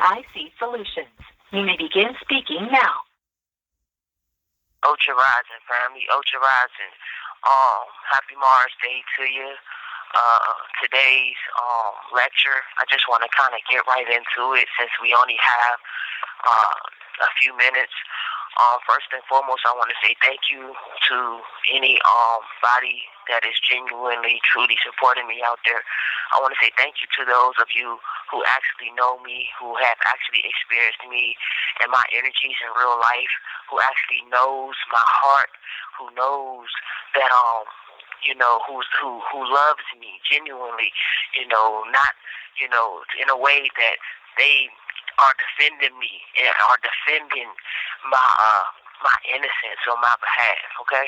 AIC Solutions. You may begin speaking now. Ultra Rising family, Ultra Rising. Happy Mars Day to you. Today's lecture, I just want to kind of get right into it since we only have a few minutes. First and foremost, I want to say thank you to any body that is genuinely, truly supporting me out there. I want to say thank you to those of you who actually know me, who have actually experienced me and my energies in real life, who actually knows my heart, who knows that who loves me genuinely, not in a way that they are defending me and are defending my innocence on my behalf. Okay,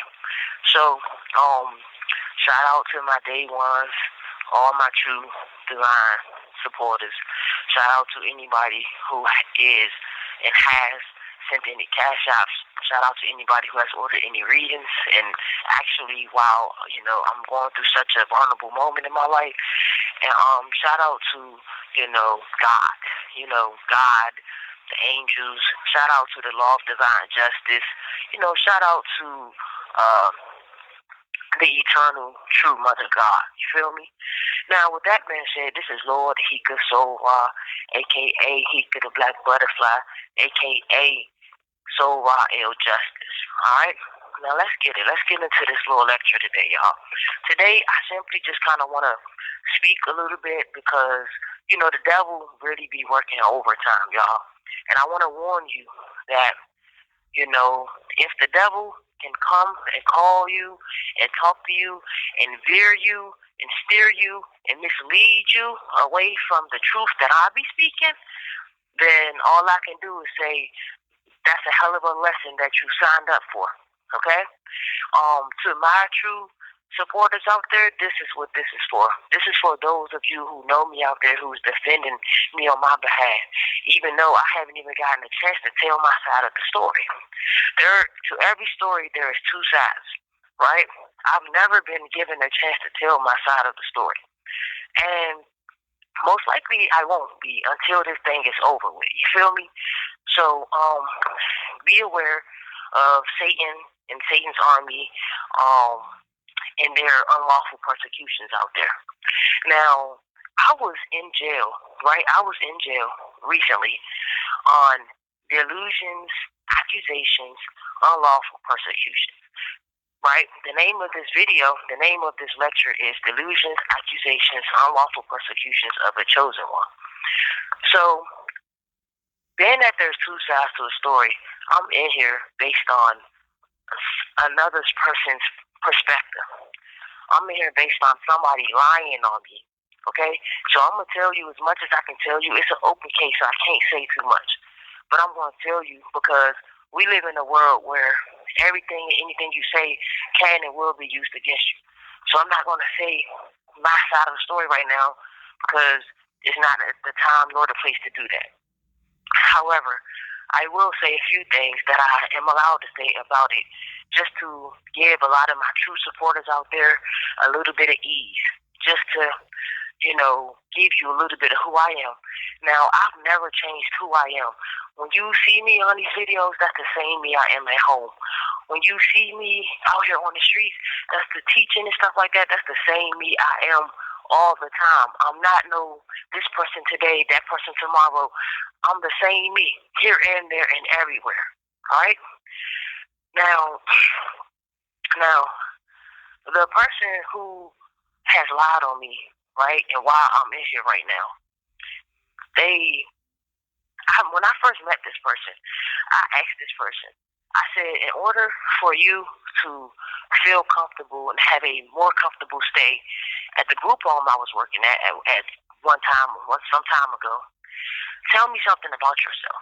so shout out to my day ones, all my true divine supporters. Shout out to anybody who is and has sent any cash apps. Shout out to anybody who has ordered any readings. And actually, while I'm going through such a vulnerable moment in my life, and shout out to God, God, the angels. Shout out to the law of divine justice. Shout out to the eternal true Mother God. You feel me? Now, with that being said, this is Lord Heka-blac, a.k.a. Heka the Black Butterfly, a.k.a. solraeljustice. All right? Now, let's get it. Let's get into this little lecture today, y'all. Today, I simply just kind of want to speak a little bit because, the devil really be working overtime, y'all. And I want to warn you that, if the devil can come and call you and talk to you and veer you and steer you and mislead you away from the truth that I be speaking, then all I can do is say that's a hell of a lesson that you signed up for. Okay? To my true supporters out there, this is what this is for. This is for those of you who know me out there who's defending me on my behalf, even though I haven't even gotten a chance to tell my side of the story. To every story, there is two sides, right? I've never been given a chance to tell my side of the story. And most likely I won't be until this thing is over with. You feel me? So be aware of Satan and Satan's army and their unlawful persecutions out there. Now, I was in jail, right? I was in jail recently on delusions, accusations, unlawful persecution. Right? The name of this video, the name of this lecture is Delusions, Accusations, Unlawful Persecutions of a Chosen One. So, being that there's two sides to a story, I'm in here based on another person's perspective. I'm in here based on somebody lying on me. Okay? So I'm going to tell you as much as I can tell you. It's an open case, so I can't say too much. But I'm going to tell you because we live in a world where everything and anything you say can and will be used against you. So I'm not going to say my side of the story right now because it's not the time nor the place to do that. However, I will say a few things that I am allowed to say about it just to give a lot of my true supporters out there a little bit of ease, just to, give you a little bit of who I am. Now, I've never changed who I am. When you see me on these videos, that's the same me I am at home. When you see me out here on the streets, that's the teaching and stuff like that, that's the same me I am all the time. I'm not this person today, that person tomorrow. I'm the same me, here and there and everywhere. All right? Now, the person who has lied on me, right, and why I'm in here right now, when I first met this person, I asked this person, I said, in order for you to feel comfortable and have a more comfortable stay at the group home I was working at some time ago, tell me something about yourself.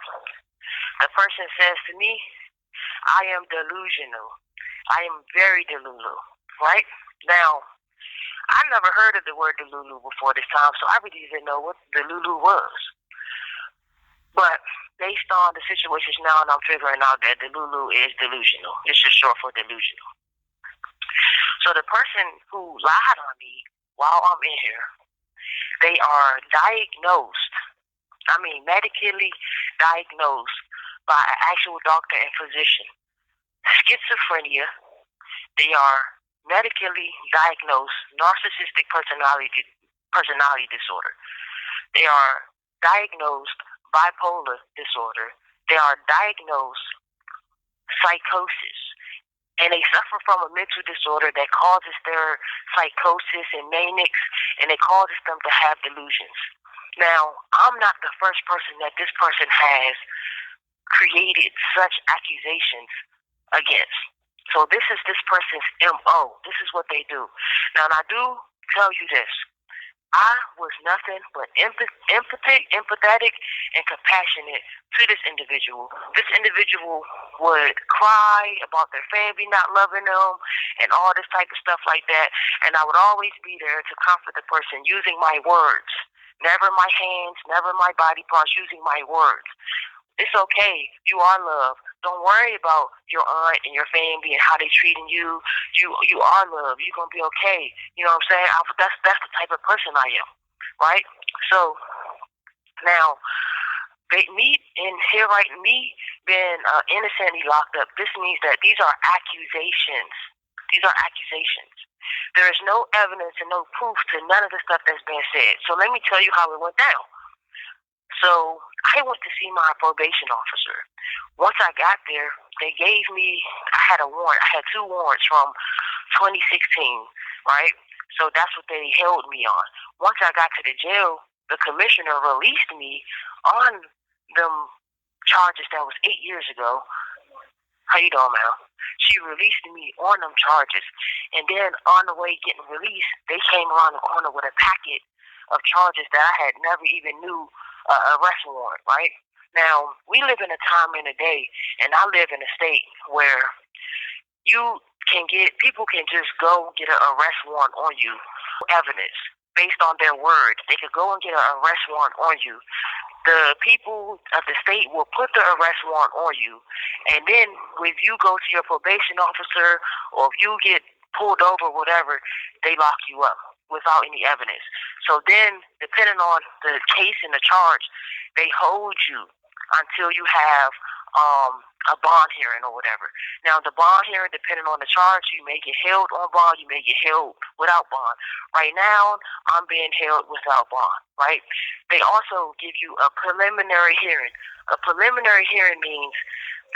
The person says to me, I am delusional. I am very delulu, right? Now, I never heard of the word delulu before this time, so I really didn't know what delulu was. But based on the situations now, and I'm figuring out that delulu is delusional. It's just short for delusional. So the person who lied on me while I'm in here, they are diagnosed medically diagnosed by an actual doctor and physician. Schizophrenia, they are medically diagnosed narcissistic personality disorder. They are diagnosed bipolar disorder. They are diagnosed psychosis. And they suffer from a mental disorder that causes their psychosis and manics, and it causes them to have delusions. Now, I'm not the first person that this person has created such accusations against. So this is this person's MO. This is what they do. Now, and I do tell you this. I was nothing but empathetic, and compassionate to this individual. This individual would cry about their family not loving them and all this type of stuff like that. And I would always be there to comfort the person using my words. Never my hands, never my body parts, using my words. It's okay. You are loved. Don't worry about your aunt and your family and how they treating you. You are loved. You're gonna be okay. You know what I'm saying? That's the type of person I am, right? So now, me being innocently locked up. This means that these are accusations. These are accusations. There is no evidence and no proof to none of the stuff that's been said. So let me tell you how it went down. So I went to see my probation officer. Once I got there, they gave me, I had a warrant. I had 2 warrants from 2016, right? So that's what they held me on. Once I got to the jail, the commissioner released me on them charges that was 8 years ago. How you doing, man? She released me on them charges. And then on the way getting released, they came around the corner with a packet of charges that I had never even knew arrest warrant, right? Now, we live in a time and a day, and I live in a state where people can just go get an arrest warrant on you, evidence, based on their word. They could go and get an arrest warrant on you. The people of the state will put the arrest warrant on you, and then if you go to your probation officer or if you get pulled over, whatever, they lock you up without any evidence. So then, depending on the case and the charge, they hold you until you have a bond hearing or whatever. Now, the bond hearing, depending on the charge, you may get held on bond, you may get held without bond. Right now, I'm being held without bond, right? They also give you a preliminary hearing. A preliminary hearing means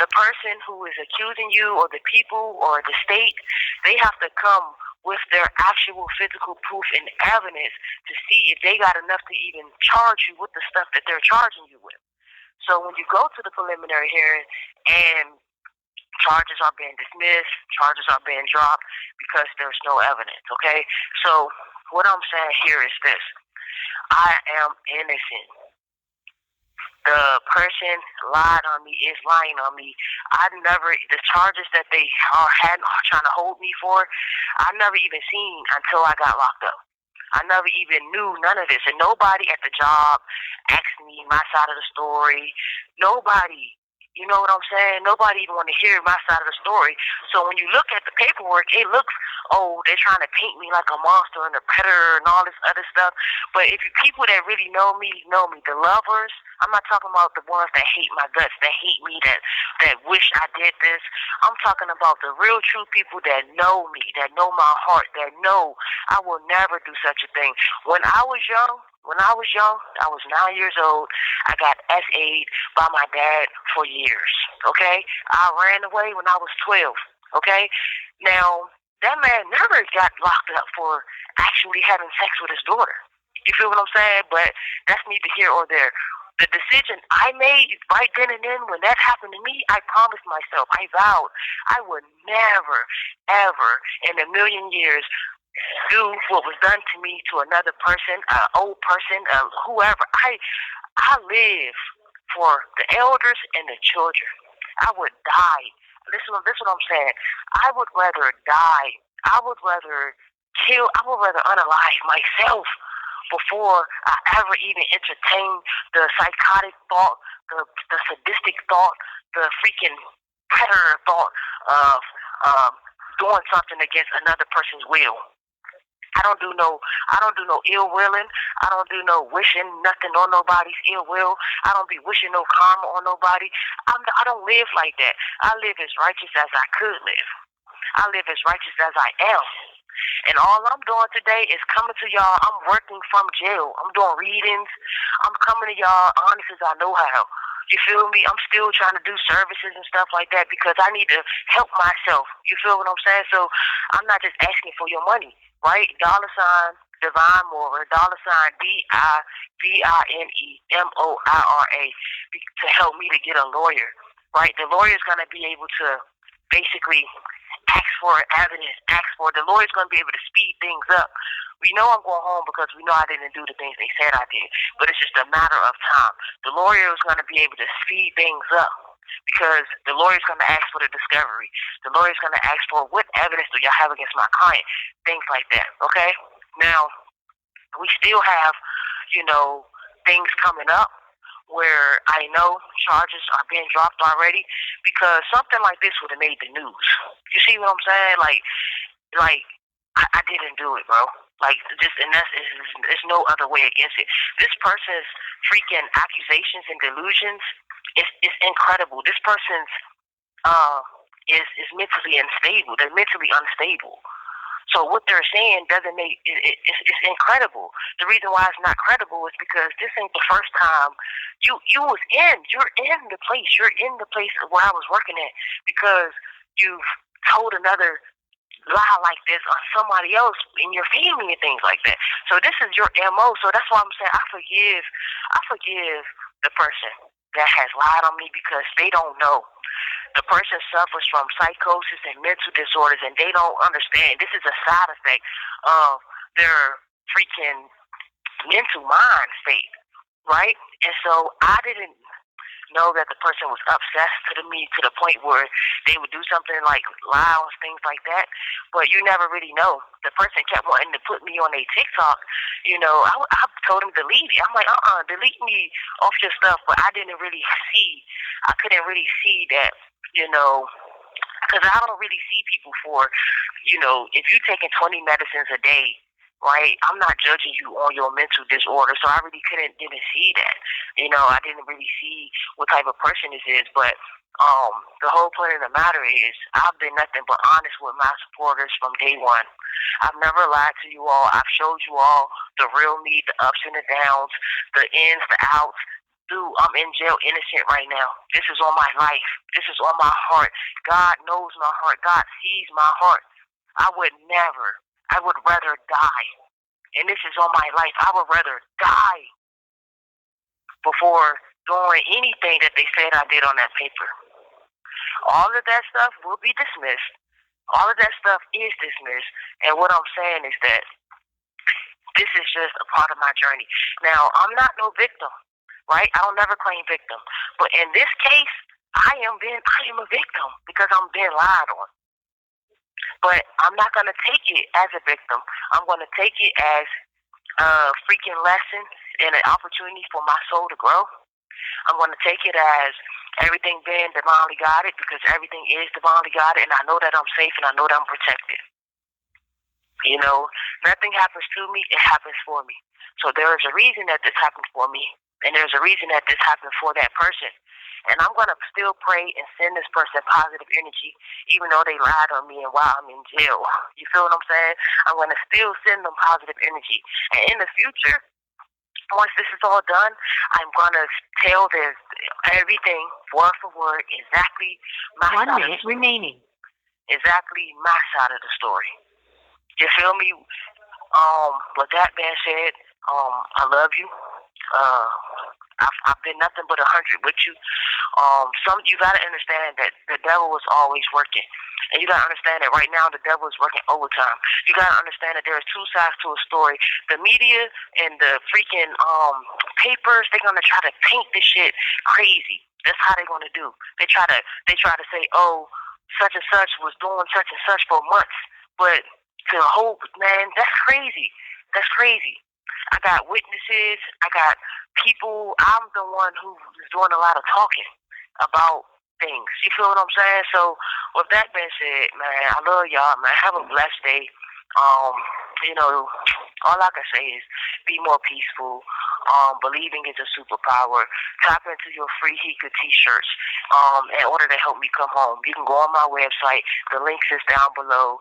the person who is accusing you or the people or the state, they have to come with their actual physical proof and evidence to see if they got enough to even charge you with the stuff that they're charging you with. So when you go to the preliminary hearing and charges are being dismissed, charges are being dropped because there's no evidence, okay? So what I'm saying here is this. I am innocent. The person lied on me, is lying on me. The charges that they are trying to hold me for, I never even seen until I got locked up. I never even knew none of this. And nobody at the job asked me my side of the story. Nobody, you know what I'm saying? Nobody even want to hear my side of the story. So when you look at the paperwork, it looks, they're trying to paint me like a monster and a predator and all this other stuff. But if you people that really know me, the lovers, I'm not talking about the ones that hate my guts, that hate me, that wish I did this. I'm talking about the real true people that know me, that know my heart, that know I will never do such a thing. When I was young, I was 9 years old. I got SA'd by my dad for years, okay? I ran away when I was 12, okay? Now, that man never got locked up for actually having sex with his daughter. You feel what I'm saying? But that's neither here or there. The decision I made right then and then when that happened to me, I promised myself, I vowed, I would never, ever in a million years do what was done to me to another person, old person, whoever. I live for the elders and the children. I would die. Listen what I'm saying. I would rather die. I would rather unalive myself before I ever even entertain the psychotic thought, the sadistic thought, the freaking predator thought of doing something against another person's will. I don't do no ill willing. I don't do no wishing nothing on nobody's ill will. I don't be wishing no karma on nobody. I don't live like that. I live as righteous as I could live. I live as righteous as I am. And all I'm doing today is coming to y'all. I'm working from jail. I'm doing readings. I'm coming to y'all honest as I know how. You feel me? I'm still trying to do services and stuff like that because I need to help myself. You feel what I'm saying? So I'm not just asking for your money, right? $ divinemoira, divinemoira, to help me to get a lawyer, right? The lawyer is going to be able to basically ask for evidence, the lawyer's going to be able to speed things up. We know I'm going home because we know I didn't do the things they said I did, but it's just a matter of time. The lawyer is going to be able to speed things up because the lawyer's going to ask for the discovery. The lawyer's going to ask for what evidence do y'all have against my client, things like that, okay? Now, we still have, things coming up where I know charges are being dropped already because something like this would have made the news. You see what I'm saying? I didn't do it, bro. And there's no other way against it. This person's freaking accusations and delusions is incredible. This person's is mentally unstable. They're mentally unstable. So what they're saying doesn't make it's incredible. The reason why it's not credible is because this ain't the first time you're in the place where I was working at because you've told another lie like this on somebody else in your family and things like that. So this is your MO. So that's why I'm saying I forgive the person that has lied on me because they don't know. The person suffers from psychosis and mental disorders, and they don't understand. This is a side effect of their freaking mental mind state, right? And so I didn't know that the person was obsessed to me to the point where they would do something like lie on things like that. But you never really know. The person kept wanting to put me on a TikTok. I told him delete it. I'm like, delete me off your stuff. But I couldn't really see that. Because I don't really see people for, if you're taking 20 medicines a day, right? I'm not judging you on your mental disorder, so I really didn't see that. I didn't really see what type of person this is, but the whole point of the matter is I've been nothing but honest with my supporters from day one. I've never lied to you all. I've showed you all the real me, the ups and the downs, the ins, the outs. Dude, I'm in jail innocent right now. This is on my life. This is on my heart. God knows my heart. God sees my heart. I would rather die. And this is on my life. I would rather die before doing anything that they said I did on that paper. All of that stuff will be dismissed. All of that stuff is dismissed. And what I'm saying is that this is just a part of my journey. Now, I'm not no victim. Right? I don't never claim victim. But in this case, I am a victim because I'm being lied on. But I'm not going to take it as a victim. I'm going to take it as a freaking lesson and an opportunity for my soul to grow. I'm going to take it as everything being divinely guided because everything is divinely guided, and I know that I'm safe and I know that I'm protected. Nothing happens to me, it happens for me. So there is a reason that this happened for me. And there's a reason that this happened for that person. And I'm going to still pray and send this person positive energy, even though they lied on me and while I'm in jail. You feel what I'm saying? I'm going to still send them positive energy. And in the future, once this is all done, I'm going to tell them everything, word for word, exactly my side. 1 minute remaining. Exactly my side of the story. You feel me? With that being said, I love you. I've been nothing but 100 with you. You gotta understand that the devil is always working, and you gotta understand that right now the devil is working overtime. You gotta understand that there's two sides to a story. The media and the freaking papers, they're gonna try to paint this shit crazy. That's how they're gonna do. They try to say, oh, such and such was doing such and such for months, but to hope, man, that's crazy. That's crazy. I got witnesses. I got people. I'm the one who is doing a lot of talking about things. You feel what I'm saying? So with that being said, man, I love y'all, man. Have a blessed day. all I can say is be more peaceful. Believing is a superpower. Tap into your free Heka t-shirts in order to help me come home. You can go on my website. The link is down below.